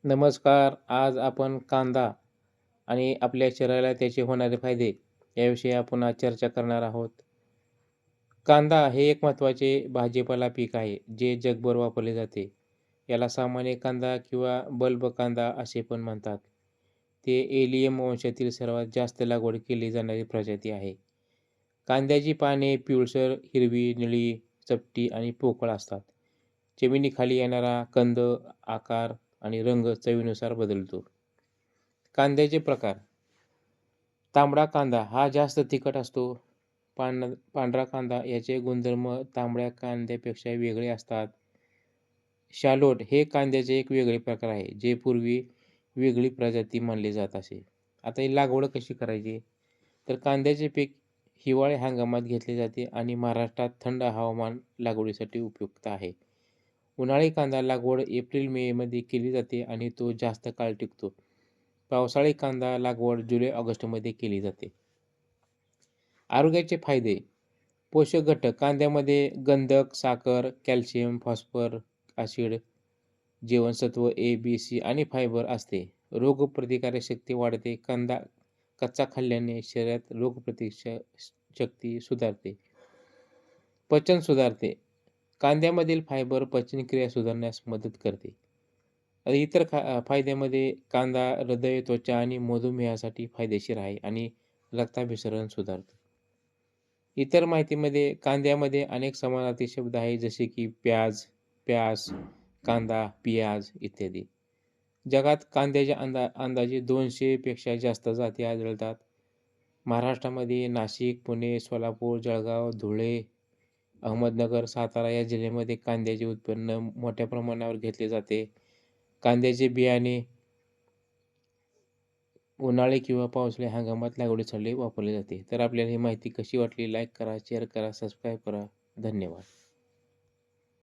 नमस्कार. आज आपण कांदा आणि आपल्या शरीराला त्याचे होणारे फायदे याविषयी आपण आज चर्चा करणार आहोत. कांदा हे एक महत्त्वाचे भाजीपाला पीक आहे, जे जगभर वापरले जाते. याला सामान्य कांदा किंवा बल्ब कांदा असे पण म्हणतात. ते एलियम वंशातील सर्वात जास्त लागवड केली जाणारी प्रजाती आहे. कांद्याची पाने पिवळसर, हिरवी, निळी, चपटी आणि पोकळ असतात. जमिनीखाली येणारा कंद, आकार आणि रंग चवीनुसार बदलतो. कांद्याचे प्रकार: तांबडा कांदा हा जास्त तिखट असतो. पांढरा कांदा याचे गुणधर्म तांबड्या कांद्यापेक्षा वेगळे असतात. शालोट हे कांद्याचे एक वेगळे प्रकार आहे, जे पूर्वी वेगळी प्रजाती मानले जात असे. आता ही लागवड कशी करायची? तर कांद्याचे पीक हिवाळी हंगामात घेतले जाते आणि महाराष्ट्रात थंड हवामान लागवडीसाठी उपयुक्त आहे. उन्हाळी कांदा लागवड एप्रिल-मेमध्ये केली जाते आणि तो जास्त काळ टिकतो. पावसाळी कांदा लागवड जुलै-ऑगस्टमध्ये केली जाते. आरोग्याचे फायदे: पोषक घटक: कांद्यामध्ये गंधक, साखर, कॅल्शियम, फॉस्फरस ॲसिड, जीवनसत्व ए, बी, सी आणि फायबर असते. रोगप्रतिकारक शक्ती वाढते: कांदा कच्चा खाल्ल्याने शरीरात शक्ती सुधारते. पचन सुधारते: कांद्यामधील फायबर पचनक्रिया सुधारण्यास मदत करते. इतर फायद्यामध्ये कांदा हृदय, त्वचा आणि मधुमेहासाठी फायदेशीर आहे आणि रक्ताभिसरण सुधारतो. इतर माहितीमध्ये कांद्यामध्ये अनेक समानार्थी शब्द आहेत, जसे की प्याज, प्याज, कांदा, पियाज इत्यादी. जगात कांद्याच्या अंदाजे 200 पेक्षा जास्त जाती आढळतात. महाराष्ट्रामध्ये नाशिक, पुणे, सोलापूर, जळगाव, धुळे, अहमदनगर, सातारा या जिल्ह्यांमध्ये कांद्याचे उत्पन्न मोठ्या प्रमाणावर घेतले जाते. कांद्याचे बियाणे उन्हाळी किंवा पावसाळी हंगामात लागवडीसाठी वापरले जाते. तर आपल्याला ही माहिती कशी वाटली? लाईक करा, शेअर करा, सबस्क्राईब करा. धन्यवाद.